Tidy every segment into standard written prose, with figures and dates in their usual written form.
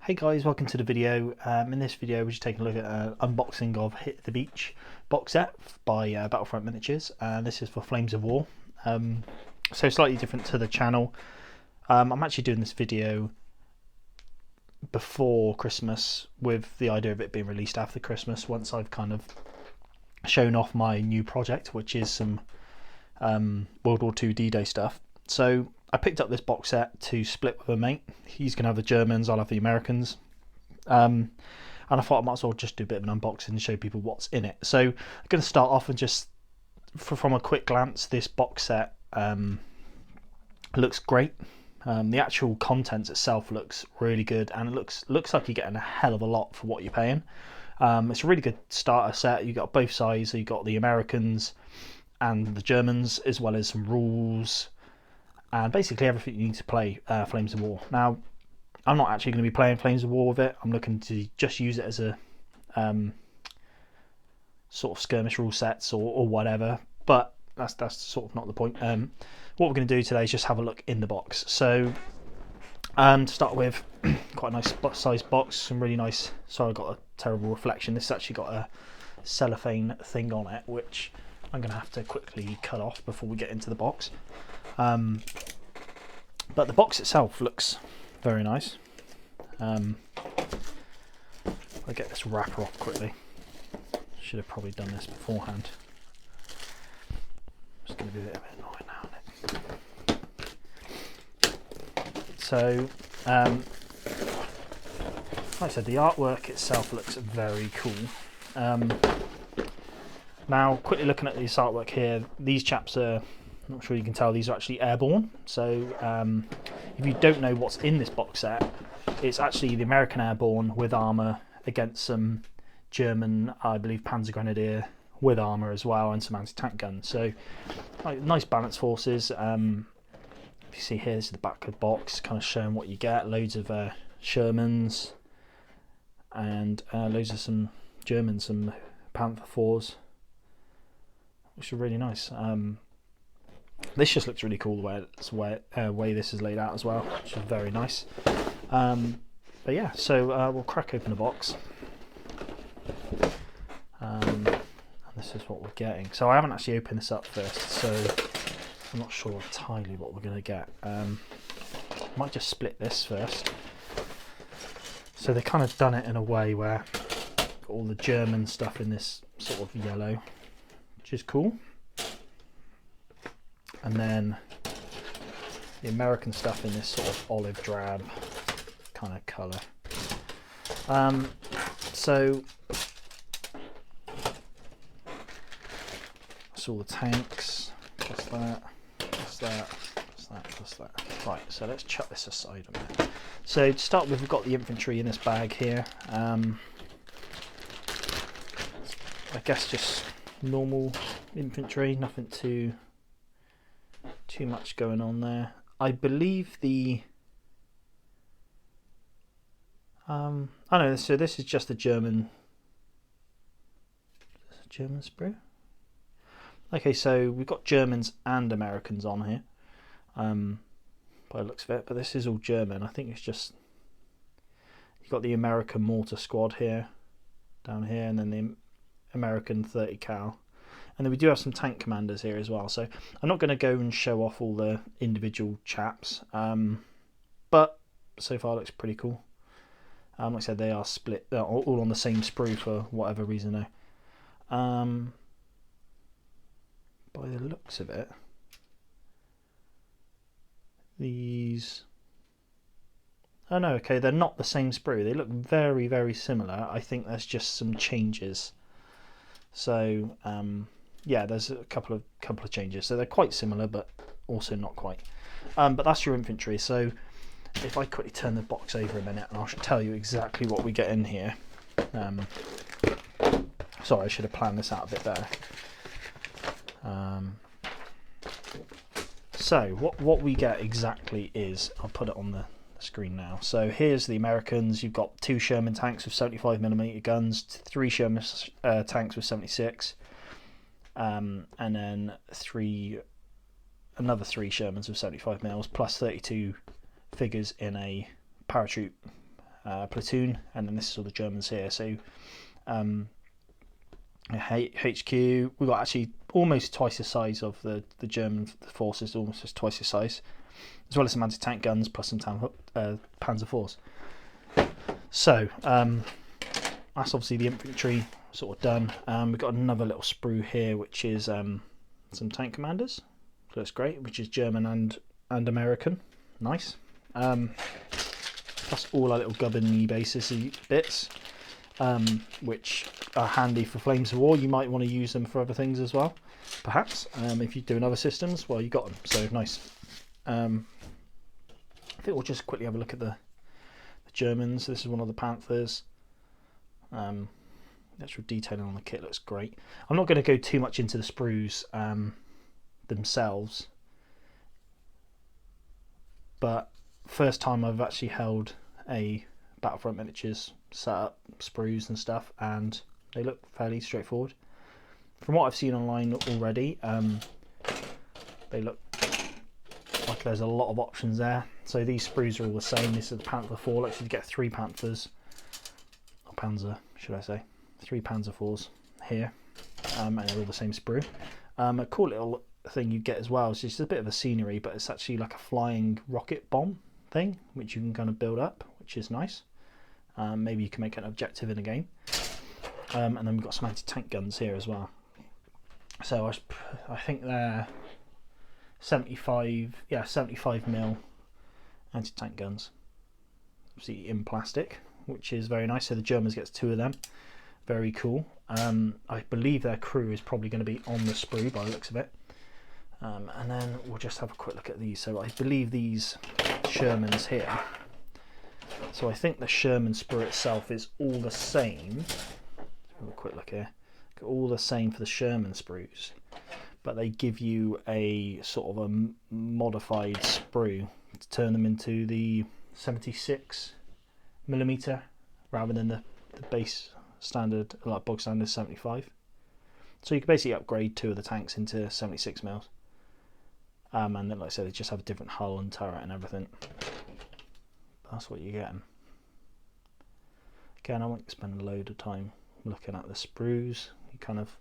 Hey guys, welcome to the video. In this video we're just taking a look at an unboxing of Hit the Beach box set by Battlefront Miniatures, and this is for Flames of War. So slightly different to the channel. I'm actually doing this video before Christmas with the idea of it being released after Christmas, once I've kind of shown off my new project, which is some World War II D-Day stuff. So I picked up this box set to split with a mate. He's going to have the Germans, I'll have the Americans. And I thought I might as well just do a bit of an unboxing and show people what's in it. So I'm going to start off and just, from a quick glance, this box set looks great. The actual contents itself looks really good, and it looks like you're getting a hell of a lot for what you're paying. It's a really good starter set. You've got both sides. So you've got the Americans and the Germans, as well as some rules, and basically everything you need to play Flames of War. Now, I'm not actually going to be playing Flames of War with it. I'm looking to just use it as a sort of skirmish rule sets or whatever, but that's sort of not the point. What we're going to do today is just have a look in the box. So to start with, quite a nice sized box, some really nice, sorry I got a terrible reflection, this has actually got a cellophane thing on it, which I'm going to have to quickly cut off before we get into the box. But the box itself looks very nice. I'll get this wrapper off quickly. Should have probably done this beforehand. It's going to be a bit annoying now, isn't it? So, like I said, the artwork itself looks very cool. Now, quickly looking at this artwork here, these chaps are, I'm not sure you can tell, these are actually airborne. So if you don't know what's in this box set, it's actually the American airborne with armour against some German, I believe, Panzer Grenadier with armour as well, and some anti-tank guns. So nice balanced forces. If you see here, this is the back of the box, kind of showing what you get. Loads of Shermans and loads of some Germans, some Panther 4s, which are really nice. This just looks really cool the way this is laid out as well, which is very nice. But yeah, so we'll crack open the box. And this is what we're getting. So I haven't actually opened this up first, so I'm not sure entirely what we're going to get. I might just split this first. So they kind of done it in a way where got all the German stuff in this sort of yellow, which is cool. And then the American stuff in this sort of olive drab kind of colour. So that's all the tanks. What's that? What's that? What's that? What's that? Right, so let's chuck this aside a minute. So to start with, we've got the infantry in this bag here. I guess just normal infantry, nothing too much going on there. I believe the oh no, so this is just the German sprue. Okay, so we've got Germans and Americans on here, by the looks of it, but this is all German. I think it's just, you've got the American mortar squad here, down here, and then the American 30 cal. And then we do have some tank commanders here as well. So I'm not going to go and show off all the individual chaps, but so far it looks pretty cool. Like I said, they are split, all on the same sprue for whatever reason though. By the looks of it, these, oh no, okay, they're not the same sprue. They look very, very similar. I think there's just some changes. So yeah, there's a couple of changes. So they're quite similar, but also not quite. But that's your infantry. So if I quickly turn the box over a minute, and I'll tell you exactly what we get in here. Sorry, I should have planned this out a bit better. So what we get exactly is, I'll put it on the screen now. So here's the Americans. You've got 2 Sherman tanks with 75mm guns, 3 Sherman tanks with 76, and then another 3 Shermans with 75mm plus 32 figures in a paratroop platoon, and then this is all the Germans here. So HQ, we've got actually almost twice the size of the German forces, almost just twice the size, as well as some anti-tank guns plus some Panzer IVs. So that's obviously the infantry sort of done. We've got another little sprue here, which is some tank commanders. So that's great, which is German and American. Nice. Plus all our little gubbiny bases bits, which are handy for Flames of War. You might want to use them for other things as well, perhaps, if you're doing other systems. Well, you got them, so nice. I think we'll just quickly have a look at the Germans. This is one of the Panthers. The actual detailing on the kit looks great. I'm not going to go too much into the sprues themselves, but first time I've actually held a Battlefront Miniatures set up sprues and stuff, and they look fairly straightforward. From what I've seen online already, they look like there's a lot of options there. So these sprues are all the same. This is the Panther 4. Actually, you get 3 Panthers, or Panzer, should I say, 3 Panzer 4s here, and they're all the same sprue. A cool little thing you get as well is just a bit of a scenery, but it's actually like a flying rocket bomb thing, which you can kind of build up, which is nice. Maybe you can make an objective in a game. And then we've got some anti-tank guns here as well. So I think they're 75 mil anti-tank guns, obviously in plastic, which is very nice. So the Germans gets 2 of them. Very cool. I believe their crew is probably going to be on the sprue by the looks of it. And then we'll just have a quick look at these. So I believe these Shermans here. So I think the Sherman sprue itself is all the same. Have a quick look here. All the same for the Sherman sprues, but they give you a sort of a modified sprue to turn them into the 76mm rather than the base standard, like bog standard 75. So you can basically upgrade 2 of the tanks into 76mm. And then, like I said, they just have a different hull and turret and everything. That's what you're getting. Again, I won't spend a load of time looking at the sprues. You kind of,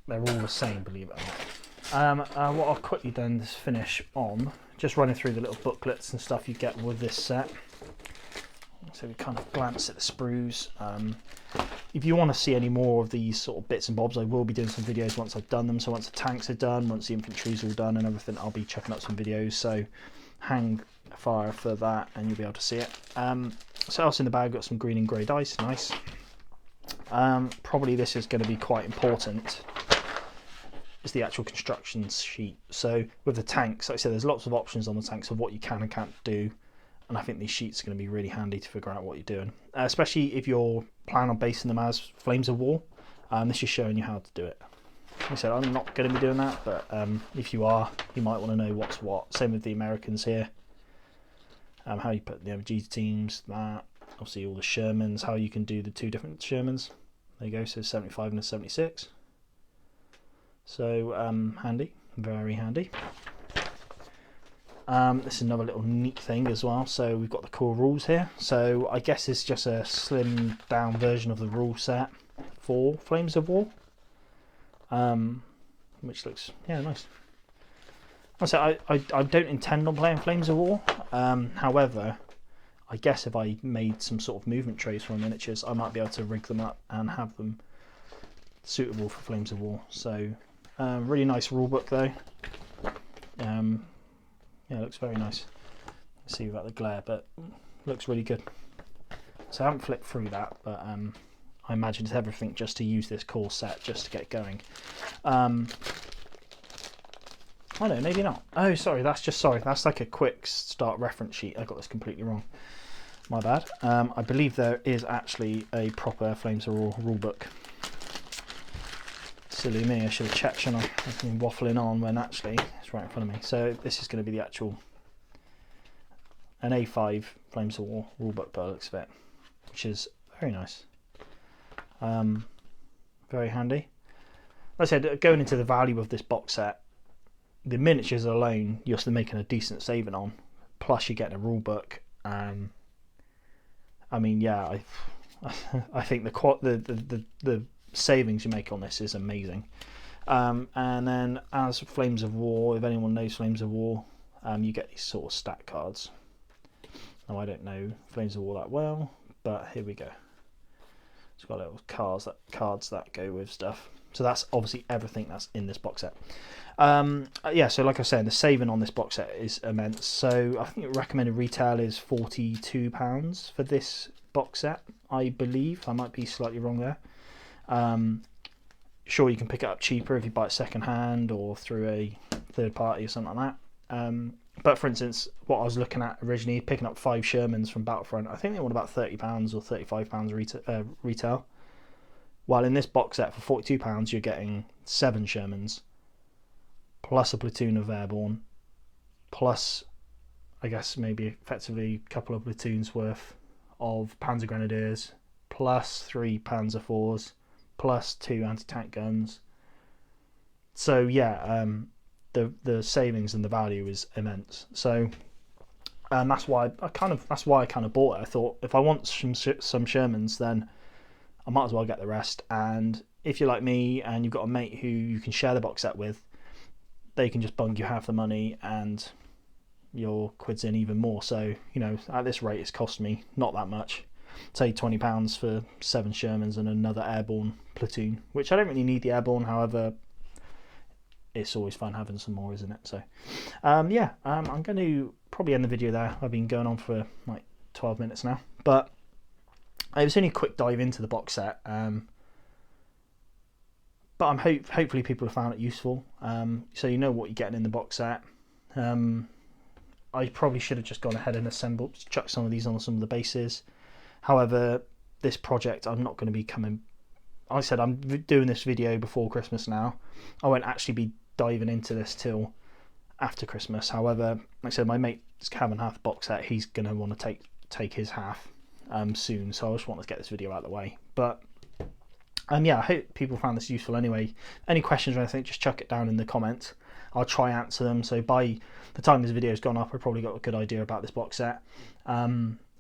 they're all the same, believe it or not. What I'll quickly then is finish on just running through the little booklets and stuff you get with this set. So we kind of glance at the sprues. If you want to see any more of these sort of bits and bobs, I will be doing some videos once I've done them. So once the tanks are done, once the infantry's all done and everything, I'll be checking up some videos. So hang fire for that and you'll be able to see it. So else in the bag, got some green and grey dice, nice. Probably this is going to be quite important, is the actual construction sheet. So with the tanks, like I said, there's lots of options on the tanks of what you can and can't do, and I think these sheets are going to be really handy to figure out what you're doing, especially if you're planning on basing them as Flames of War. This is showing you how to do it. Like I said, I'm not going to be doing that, but if you are, you might want to know what's what. Same with the Americans here. How you put the MG teams, that, obviously all the Shermans, how you can do the 2 different Shermans. There you go, so 75 and a 76. So handy, very handy. This is another little neat thing as well. So we've got the core rules here. So I guess it's just a slimmed down version of the rule set for Flames of War, which looks, yeah, nice. I don't intend on playing Flames of War. However, I guess if I made some sort of movement trays for miniatures, I might be able to rig them up and have them suitable for Flames of War. So really nice rulebook though. Yeah, it looks very nice. Let's see without the glare, but looks really good. So I haven't flipped through that, but I imagine it's everything just to use this core set just to get going. Oh no, maybe not. Oh, sorry, that's like a quick start reference sheet. I got this completely wrong. My bad. I believe there is actually a proper Flames of War rulebook. Silly me, I should have checked, shouldn't I? I've been waffling on when actually it's right in front of me. So this is going to be the actual, an A5 Flames of War rulebook by the looks of it, which is very nice. Very handy. Like I said, going into the value of this box set, the miniatures alone you're still making a decent saving on, plus you're getting a rule book I mean, yeah, I think the savings you make on this is amazing. And then as Flames of War, if anyone knows Flames of War, you get these sort of stat cards. Now I don't know Flames of War that well, but here we go. It's got little cards that go with stuff. So that's obviously everything that's in this box set. Yeah, so like I said, the saving on this box set is immense. So I think recommended retail is £42 for this box set, I believe. I might be slightly wrong there. Sure, you can pick it up cheaper if you buy it second hand or through a third party or something like that. But for instance, what I was looking at originally, picking up 5 Shermans from Battlefront, I think they want about £30 or £35 retail. While in this box set for £42, you're getting 7 Shermans, plus a platoon of airborne, plus, I guess, maybe effectively a couple of platoons worth of Panzer Grenadiers, plus 3 Panzer IVs, plus 2 anti-tank guns. So yeah, the savings and the value is immense. So, and that's why I kind of bought it. I thought if I want some Shermans, then I might as well get the rest. And if you're like me and you've got a mate who you can share the box set with, they can just bung you half the money and your quid's in even more. So, you know, at this rate, it's cost me not that much. Say £20 for 7 Shermans and another airborne platoon, which I don't really need the airborne. However, it's always fun having some more, isn't it? So, yeah, I'm going to probably end the video there. I've been going on for like 12 minutes now, but it was only a quick dive into the box set. But I'm hopefully people have found it useful. So you know what you're getting in the box set. I probably should have just gone ahead and assembled, chucked some of these on some of the bases. However, this project, I'm not going to be coming. Like I said, I'm doing this video before Christmas now. I won't actually be diving into this till after Christmas. However, like I said, my mate's having half the box set. He's going to want to take his half soon. So I just wanted to get this video out of the way. But yeah, I hope people found this useful anyway. Any questions or anything, just chuck it down in the comments. I'll try and answer them. So by the time this video's gone up, I've probably got a good idea about this box set.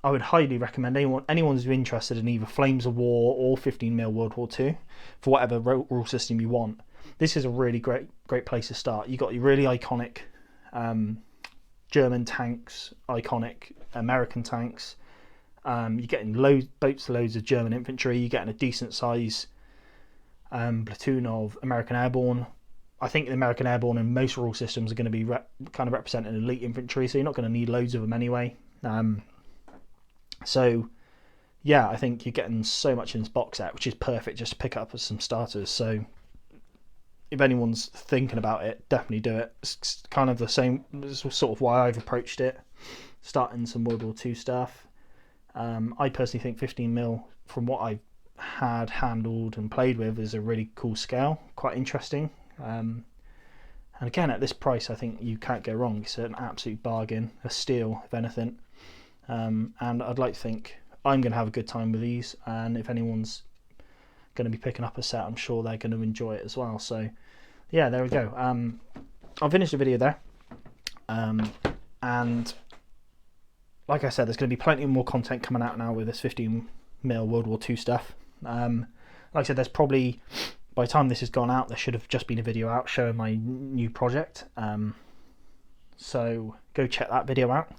I would highly recommend anyone who's interested in either Flames of War or 15mm World War II, for whatever rule system you want. This is a really great place to start. You've got your really iconic German tanks, iconic American tanks. You're getting boats loads of German infantry. You're getting a decent size platoon of American airborne. I think the American airborne in most rule systems are going to be kind of representing elite infantry, so you're not going to need loads of them anyway. So yeah, I think you're getting so much in this box set, which is perfect just to pick up as some starters. So if anyone's thinking about it, definitely do it. It's kind of the same, this is sort of why I've approached it, starting some World War II stuff. I personally think 15mm, from what I've had handled and played with, is a really cool scale, quite interesting. And again, at this price, I think you can't go wrong. It's an absolute bargain, a steal if anything. And I'd like to think I'm going to have a good time with these, and if anyone's going to be picking up a set, I'm sure they're going to enjoy it as well. So yeah, there we go. I'll finish the video there, and like I said, there's going to be plenty more content coming out now with this 15mm World War II stuff. Like I said, there's probably, by the time this has gone out, there should have just been a video out showing my new project. So go check that video out.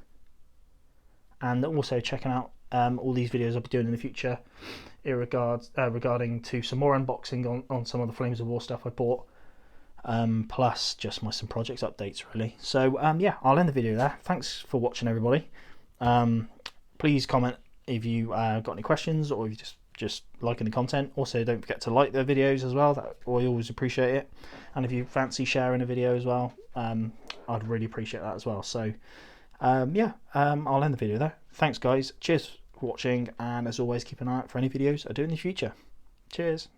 And also checking out all these videos I'll be doing in the future regarding to some more unboxing on some of the Flames of War stuff I bought, plus just some projects updates really. So yeah, I'll end the video there. Thanks for watching, everybody. Please comment if you got any questions, or if you just liking the content. Also, don't forget to like the videos as well. I always appreciate it. And if you fancy sharing a video as well, I'd really appreciate that as well. So yeah, I'll end the video there. Thanks guys, cheers for watching, and as always, keep an eye out for any videos I do in the future. Cheers.